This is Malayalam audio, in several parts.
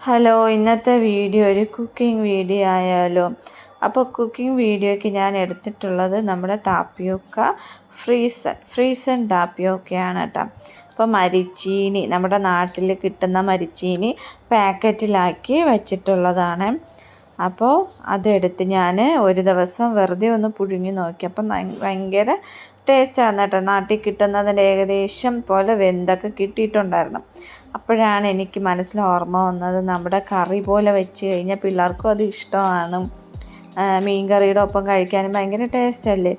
ഹലോ, ഇന്നത്തെ വീഡിയോ ഒരു കുക്കിംഗ് വീഡിയോ ആയാലോ? അപ്പോൾ കുക്കിംഗ് വീഡിയോയ്ക്ക് ഞാൻ എടുത്തിട്ടുള്ളത് നമ്മുടെ താപ്പിയോക്ക ഫ്രീസൺ താപ്പിയോക്കയാണ് കേട്ടോ. അപ്പോൾ മരിച്ചീനി, നമ്മുടെ നാട്ടിൽ കിട്ടുന്ന മരിച്ചീനി പാക്കറ്റിലാക്കി വെച്ചിട്ടുള്ളതാണ്. അപ്പോൾ അതെടുത്ത് ഞാൻ ഒരു ദിവസം വെറുതെ ഒന്ന് പുഴുങ്ങി നോക്കി. അപ്പം ഭയങ്കര ടേസ്റ്റാണ് കേട്ടോ. നാട്ടിൽ കിട്ടുന്നതിൻ്റെ ഏകദേശം പോലെ വെന്തൊക്കെ കിട്ടിയിട്ടുണ്ടായിരുന്നു. അപ്പോഴാണ് എനിക്ക് മനസ്സിൽ ഓർമ്മ വന്നത്, നമ്മുടെ കറി പോലെ വെച്ച് കഴിഞ്ഞാൽ പിള്ളേർക്കും അത് ഇഷ്ടമാണ്. മീൻ കറിയുടെ ഒപ്പം കഴിക്കാനും ഭയങ്കര ടേസ്റ്റല്ലേ.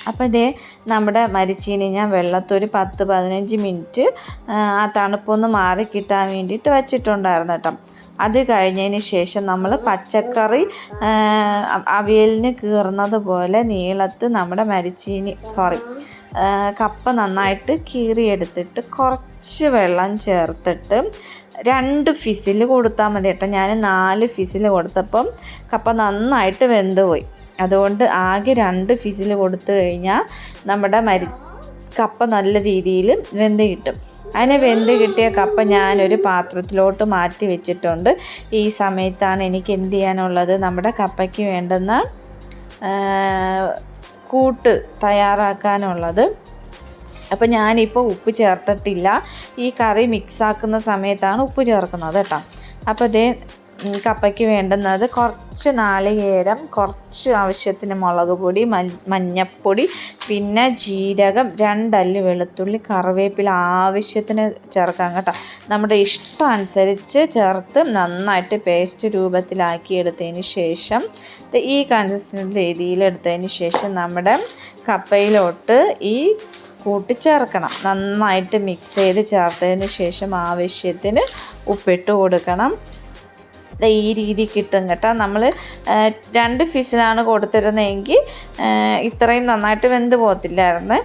അപ്പോൾ ഇതേ നമ്മുടെ മരിച്ചീനി ഞാൻ വെള്ളത്തൊരു 10-15 മിനിറ്റ് ആ തണുപ്പൊന്ന് മാറി കിട്ടാൻ വേണ്ടിയിട്ട് വെച്ചിട്ടുണ്ടായിരുന്നു കേട്ടോ. അത് കഴിഞ്ഞതിന് ശേഷം നമ്മൾ പച്ചക്കറി അവിയലിന് കീറുന്നത് പോലെ നീളത്ത് നമ്മുടെ കപ്പ നന്നായിട്ട് കീറിയെടുത്തിട്ട് കുറച്ച് വെള്ളം ചേർത്തിട്ട് 2 ഫിസിൽ കൊടുത്താൽ മതി കേട്ടോ. ഞാൻ 4 ഫിസിൽ കൊടുത്തപ്പം കപ്പ നന്നായിട്ട് വെന്ത് പോയി. അതുകൊണ്ട് ആകെ 2 ഫിസിൽ കൊടുത്തു കഴിഞ്ഞാൽ നമ്മുടെ കപ്പ നല്ല രീതിയിൽ വെന്ത് കിട്ടും. അതിന് വെന്ത് കിട്ടിയ കപ്പ ഞാനൊരു പാത്രത്തിലോട്ട് മാറ്റി വെച്ചിട്ടുണ്ട്. ഈ സമയത്താണ് എനിക്ക് എന്ത് ചെയ്യാനുള്ളത്, നമ്മുടെ കപ്പയ്ക്ക് വേണ്ടുന്ന കൂട്ട് തയ്യാറാക്കാനുള്ളത്. അപ്പോൾ ഞാനിപ്പോൾ ഉപ്പ് ചേർത്തിട്ടില്ല. ഈ കറി മിക്സാക്കുന്ന സമയത്താണ് ഉപ്പ് ചേർക്കുന്നത് കേട്ടോ. അപ്പോൾ ഇതേ കപ്പയ്ക്ക് വേണ്ടുന്നത് കുറച്ച് നാളികേരം, കുറച്ച് ആവശ്യത്തിന് മുളക് പൊടി, മഞ്ഞൾപ്പൊടി, പിന്നെ ജീരകം, 2 അല്ലി വെളുത്തുള്ളി, കറിവേപ്പില ആവശ്യത്തിന് ചേർക്കാം കേട്ടോ. നമ്മുടെ ഇഷ്ടം അനുസരിച്ച് ചേർത്ത് നന്നായിട്ട് പേസ്റ്റ് രൂപത്തിലാക്കി എടുത്തതിന് ശേഷം ഈ കൺസിസ്റ്റൻറ്റ് രീതിയിൽ എടുത്തതിന് ശേഷം നമ്മുടെ കപ്പയിലോട്ട് ഈ കൂട്ടി ചേർക്കണം. നന്നായിട്ട് മിക്സ് ചെയ്ത് ചേർത്തതിന് ശേഷം ആവശ്യത്തിന് ഉപ്പിട്ട് കൊടുക്കണം. ഈ രീതി കിട്ടും കേട്ടോ. നമ്മൾ 2 ഫിസിലാണ് കൊടുത്തിരുന്നതെങ്കിൽ ഇത്രയും നന്നായിട്ട് വെന്ത് പോകത്തില്ലായിരുന്നു.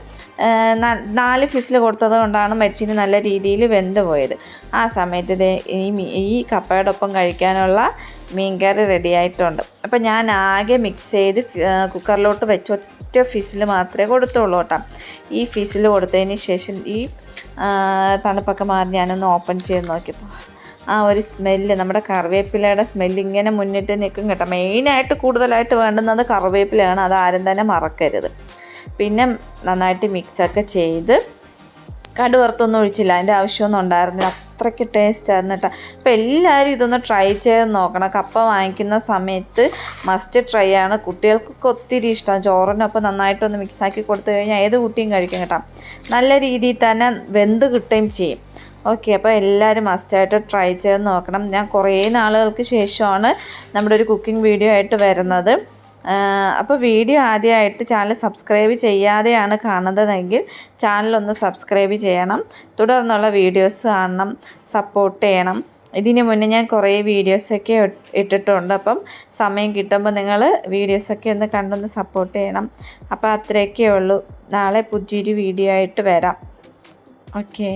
4 ഫിസിൽ കൊടുത്തത് കൊണ്ടാണ് മരിച്ചീനി നല്ല രീതിയിൽ വെന്ത് പോയത്. ആ സമയത്ത് ഈ കപ്പയോടൊപ്പം കഴിക്കാനുള്ള മീൻകറി റെഡി ആയിട്ടുണ്ട്. അപ്പം ഞാൻ ആകെ മിക്സ് ചെയ്ത് കുക്കറിലോട്ട് വെച്ച് ഒറ്റ ഫിസിൽ മാത്രമേ കൊടുത്തുള്ളൂ കേട്ടോ. ഈ ഫിസിൽ കൊടുത്തതിന് ശേഷം ഈ തണുപ്പൊക്കെ മാറി ഞാനൊന്ന് ഓപ്പൺ ചെയ്ത് നോക്കിയപ്പോൾ ആ ഒരു സ്മെല്ല്, നമ്മുടെ കറിവേപ്പിലയുടെ സ്മെല്ല് ഇങ്ങനെ മുന്നിട്ട് നിൽക്കും കേട്ടോ. മെയിനായിട്ട് കൂടുതലായിട്ട് വേണ്ടുന്നത് കറിവേപ്പിലയാണ്, അത് ആരും തന്നെ മറക്കരുത്. പിന്നെ നന്നായിട്ട് മിക്സൊക്കെ ചെയ്ത് കടുവറുത്തൊന്നും ഒഴിച്ചില്ല, അതിൻ്റെ ആവശ്യമൊന്നും ഉണ്ടായിരുന്നില്ല. അത്രയ്ക്ക് ടേസ്റ്റായിരുന്നു കേട്ടോ. അപ്പോൾ എല്ലാവരും ഇതൊന്ന് ട്രൈ ചെയ്ത് നോക്കണം. കപ്പ വാങ്ങിക്കുന്ന സമയത്ത് മസ്റ്റ് ട്രൈ ആണ്. കുട്ടികൾക്കൊക്കെ ഒത്തിരി ഇഷ്ടമാണ്. ചോറിനൊപ്പം നന്നായിട്ടൊന്ന് മിക്സാക്കി കൊടുത്തു കഴിഞ്ഞാൽ ഏത് കുട്ടിയും കഴിക്കും കേട്ടോ. നല്ല രീതിയിൽ തന്നെ വെന്ത് കിട്ടുകയും ചെയ്യും. ഓക്കെ, അപ്പോൾ എല്ലാവരും മസ്റ്റായിട്ട് ട്രൈ ചെയ്ത് നോക്കണം. ഞാൻ കുറേ നാളുകൾക്ക് ശേഷമാണ് നമ്മുടെ ഒരു കുക്കിംഗ് വീഡിയോ ആയിട്ട് വരുന്നത്. അപ്പോൾ വീഡിയോ ആദ്യമായിട്ട് ചാനൽ സബ്സ്ക്രൈബ് ചെയ്യാതെയാണ് കാണുന്നതെങ്കിൽ ചാനലൊന്ന് സബ്സ്ക്രൈബ് ചെയ്യണം. തുടർന്നുള്ള വീഡിയോസ് കാണണം, സപ്പോർട്ട് ചെയ്യണം. ഇതിന് മുന്നേ ഞാൻ കുറേ വീഡിയോസൊക്കെ ഇട്ടിട്ടുണ്ട്. അപ്പം സമയം കിട്ടുമ്പോൾ നിങ്ങൾ വീഡിയോസൊക്കെ ഒന്ന് കണ്ടൊന്ന് സപ്പോർട്ട് ചെയ്യണം. അപ്പോൾ അത്രയൊക്കെ ഉള്ളൂ. നാളെ പുതിയൊരു വീഡിയോ ആയിട്ട് വരാം. ഓക്കെ.